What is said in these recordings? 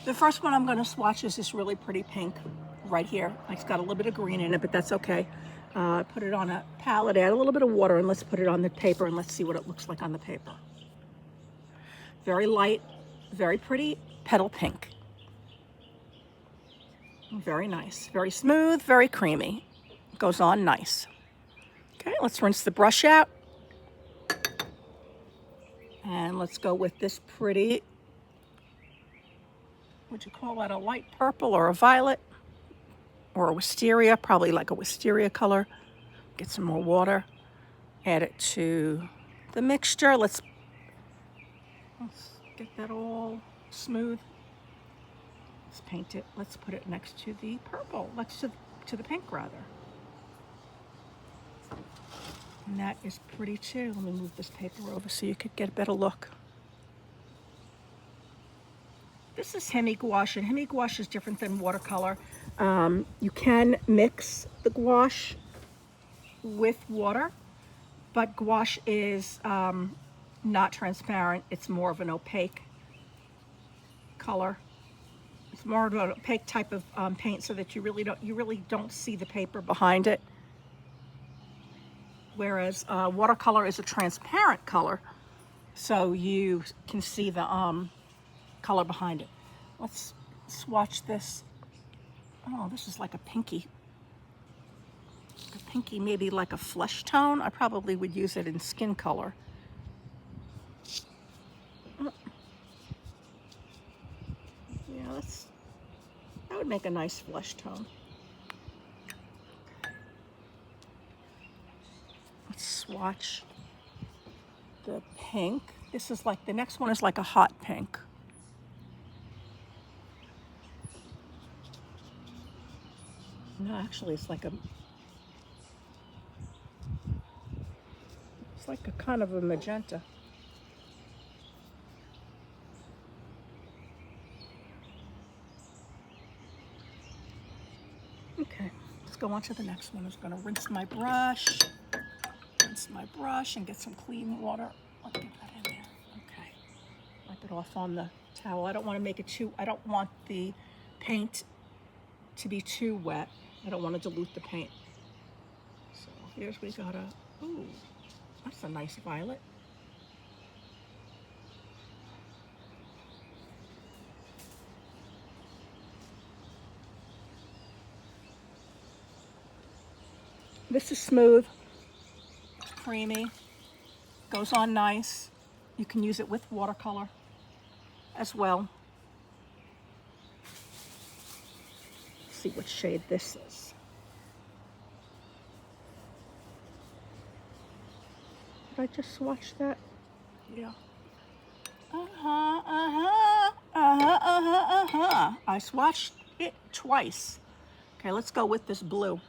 The first one I'm going to swatch is this really pretty pink right here. It's got a little bit of green in it, but that's okay. Put it on a palette, add a little bit of water, and let's put it on the paper and let's see what it looks like on the paper. Very light, very pretty petal pink. Very nice, very smooth, very creamy. Goes on nice. Okay, let's rinse the brush out. And let's go with this pretty, would you call that a light purple or a violet? Or a wisteria, probably like a wisteria color. Get some more water. Add it to the mixture. Let's get that all smooth. Let's paint it. Let's put it next to the purple, next to the pink rather. And that is pretty too. Let me move this paper over so you could get a better look. This is Himi Gouache, and Himi Gouache is different than watercolor. You can mix the gouache with water, but gouache is not transparent. It's more of an opaque color. It's more of an opaque type of paint, so that you really don't see the paper behind it. Whereas watercolor is a transparent color, so you can see the color behind it. Let's swatch this. Oh, this is like a pinky. A pinky, maybe like a flesh tone. I probably would use it in skin color. Yeah, that would make a nice flesh tone. Let's swatch the pink. This is like, the next one is like a hot pink. No, actually it's like a kind of a magenta. Okay, let's go on to the next one. I'm just going to rinse my brush and get some clean water. Let's get that in there. Okay, wipe it off on the towel. I don't want to make it too, I don't want the paint to be too wet. I don't want to dilute the paint. So here's, we got a, ooh, that's a nice violet. This is smooth, creamy, goes on nice. You can use it with watercolor as well. Let's see what shade this is. Did I just swatch that? Yeah. I swatched it twice. Okay, let's go with this blue.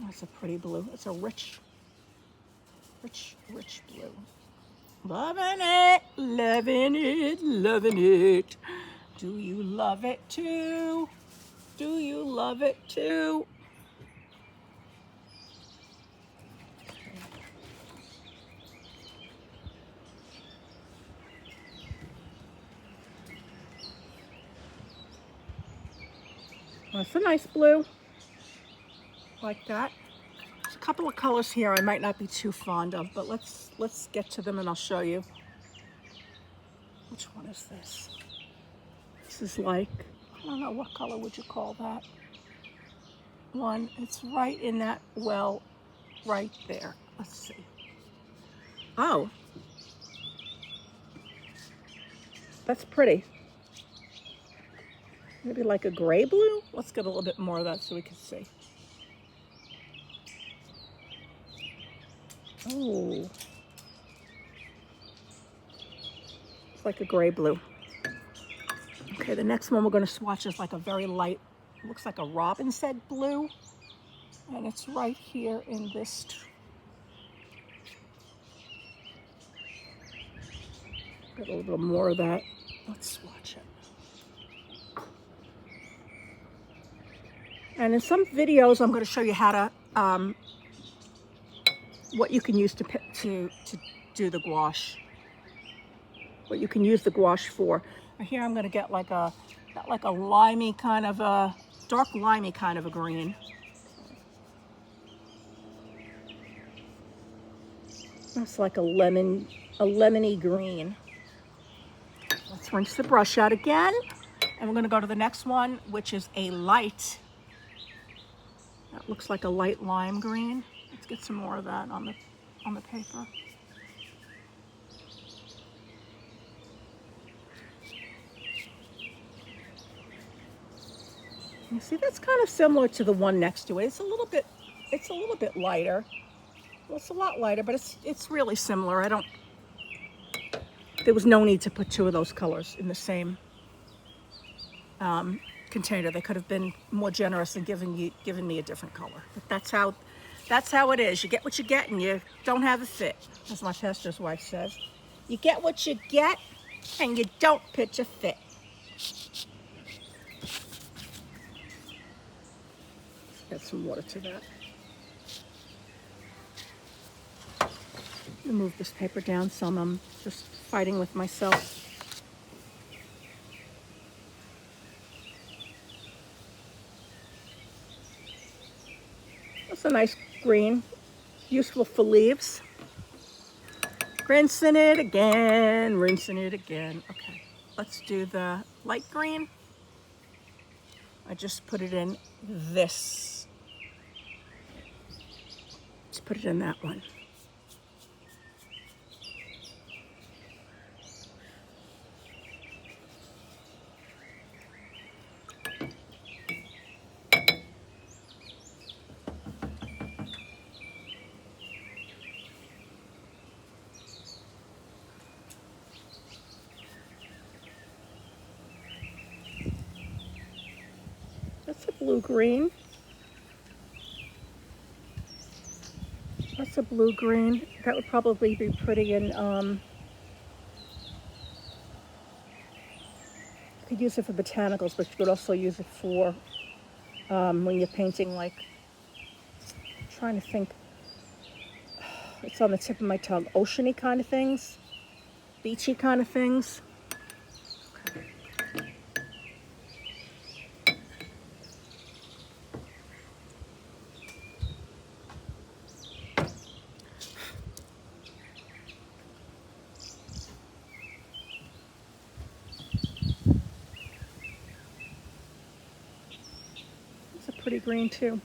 That's a pretty blue. It's a rich blue. Loving it, loving it, loving it. Do you love it too? Do you love it too? That's a nice blue. Like that. There's a couple of colors here I might not be too fond of, but let's get to them and I'll show you. Which one is this? This is like, I don't know, what color would you call that one? It's right in that well, right there. Let's see. Oh, that's pretty. Maybe like a gray blue? Let's get a little bit more of that so we can see. Oh, it's like a gray blue. Okay, the next one we're going to swatch is like a very light, looks like a robin's head blue. And it's right here in this. Get a little bit more of that. Let's swatch it. And in some videos, I'm going to show you how to what you can use to do the gouache. What you can use the gouache for. Here I'm going to get like a limey kind of a dark limey kind of a green. It's like a lemony green. Let's rinse the brush out again, and we're going to go to the next one, which is a light. That looks like a light lime green. Let's get some more of that on the paper. You see, that's kind of similar to the one next to it. It's a little bit lighter. Well, it's a lot lighter, but it's really similar. There was no need to put two of those colors in the same container. They could have been more generous and given me a different color. But that's how it is. You get what you get, and you don't have a fit, as my pastor's wife says. You get what you get, and you don't pitch a fit. Add some water to that. Move this paper down some. I'm just fighting with myself. That's a nice green, useful for leaves. Rinsing it again, rinsing it again. Okay, let's do the light green. I just put it in this. Let's put it in that one. That's a blue-green. That's a blue-green. That would probably be pretty in, you could use it for botanicals, but you could also use it for when you're painting, like, I'm trying to think, it's on the tip of my tongue, oceany kind of things, beachy kind of things. Pretty green too.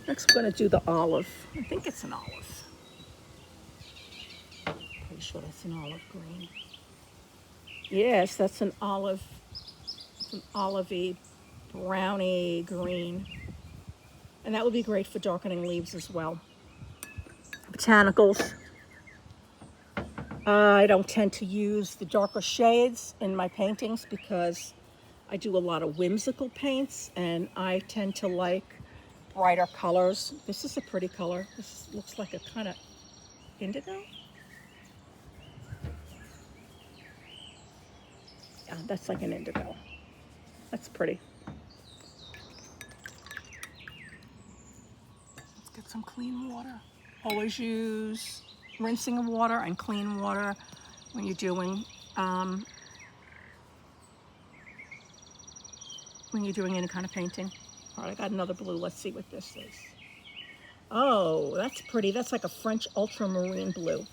Next we're going to do the olive. I think it's an olive. Pretty sure that's an olive green. Yes, that's an olive. It's an olivey, browny green. And that would be great for darkening leaves as well. Botanicals. I don't tend to use the darker shades in my paintings because I do a lot of whimsical paints, and I tend to like brighter colors. This is a pretty color. This looks like a kind of indigo. Yeah, that's like an indigo. That's pretty. Let's get some clean water. Always use rinsing of water and clean water when you're doing any kind of painting. All right, I got another blue. Let's see what this is. Oh, that's pretty. That's like a French ultramarine blue.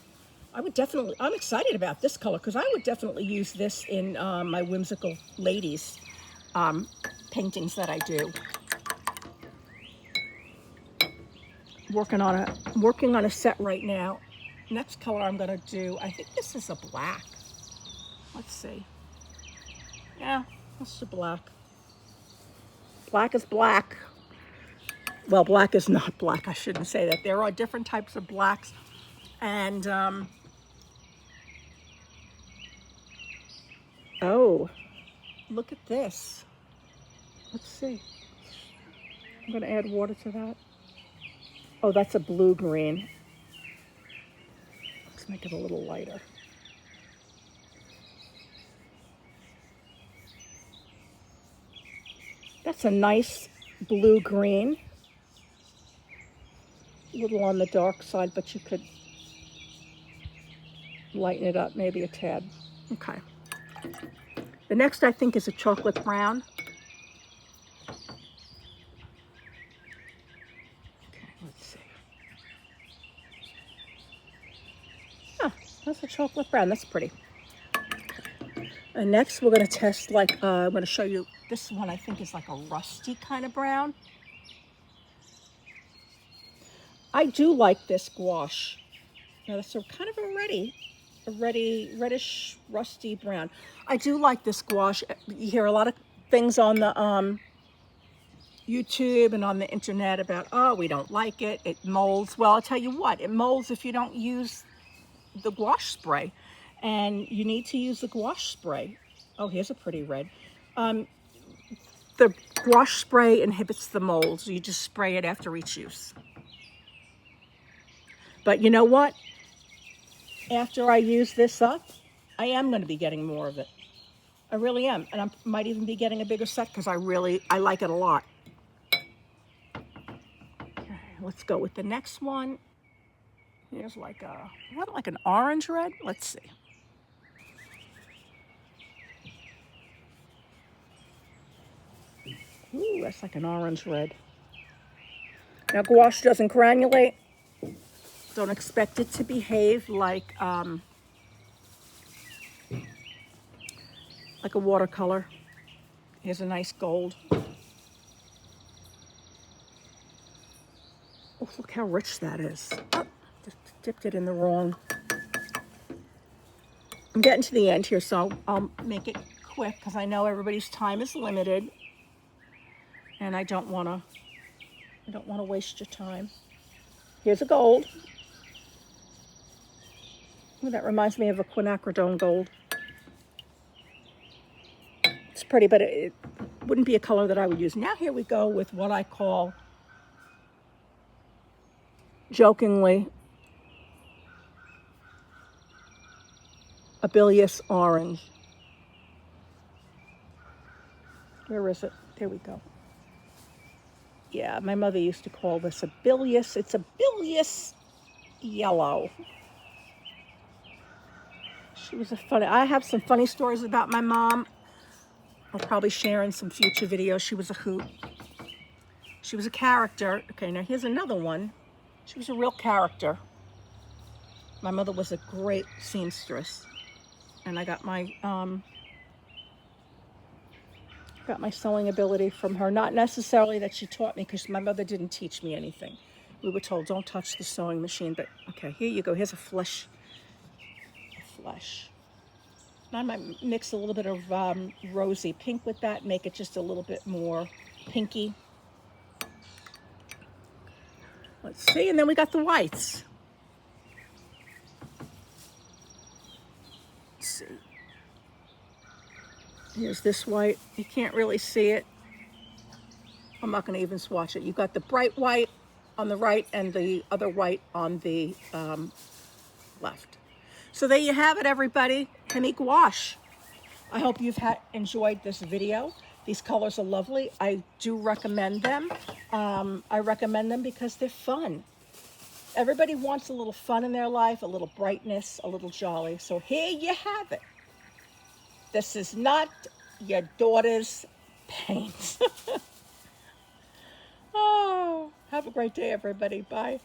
I'm excited about this color because I would definitely use this in my whimsical ladies paintings that I do. Working on a set right now. Next color I'm gonna do, I think this is a black. Let's see. Yeah, this is a black. Black is black. Well, black is not black. I shouldn't say that. There are different types of blacks, and oh, look at this. Let's see. I'm gonna add water to that. Oh, that's a blue-green. Let's make it a little lighter. That's a nice blue-green. a little on the dark side, but you could lighten it up maybe a tad. Okay. The next I think is a chocolate brown. Okay, let's see. Ah, that's a chocolate brown. That's pretty. And next we're going to test, like, I'm going to show you this one. I think is like a rusty kind of brown. I do like this gouache. Now that's a kind of a reddish, rusty brown. I do like this gouache. You hear a lot of things on the YouTube and on the internet about, oh, we don't like it, it molds. Well, I'll tell you what, it molds if you don't use the gouache spray. And you need to use the gouache spray. Oh, here's a pretty red. The gouache spray inhibits the mold, so you just spray it after each use. But you know what? After I use this up, I am going to be getting more of it. I really am. And I might even be getting a bigger set because I like it a lot. Okay, let's go with the next one. Here's like an orange red. Let's see. Ooh, that's like an orange red. Now, gouache doesn't granulate. Don't expect it to behave like a watercolor. Here's a nice gold. Oh, look how rich that is. Oh, just dipped it in the wrong. I'm getting to the end here, so I'll make it quick because I know everybody's time is limited, and I don't want to waste your time. Here's a gold. Ooh, that reminds me of a quinacridone gold. It's pretty, but it wouldn't be a color that I would use. Now here we go with what I call, jokingly, a bilious orange. Where is it? There we go. Yeah, my mother used to call this a bilious. It's a bilious yellow. She was I have some funny stories about my mom. I'll probably share in some future videos. She was a hoot. She was a character. Okay, now here's another one. She was a real character. My mother was a great seamstress. And I got my sewing ability from her. Not necessarily that she taught me, because my mother didn't teach me anything. We were told, don't touch the sewing machine. But okay, here you go. Here's a flesh. Now I might mix a little bit of rosy pink with that, make it just a little bit more pinky. Let's see, and then we got the whites. Let's see. Here's this white. You can't really see it. I'm not going to even swatch it. You've got the bright white on the right and the other white on the left. So there you have it, everybody. Himi Gouache. I hope you've enjoyed this video. These colors are lovely. I do recommend them. I recommend them because they're fun. Everybody wants a little fun in their life, a little brightness, a little jolly. So here you have it. This is not your daughter's paint. Oh, have a great day, everybody. Bye.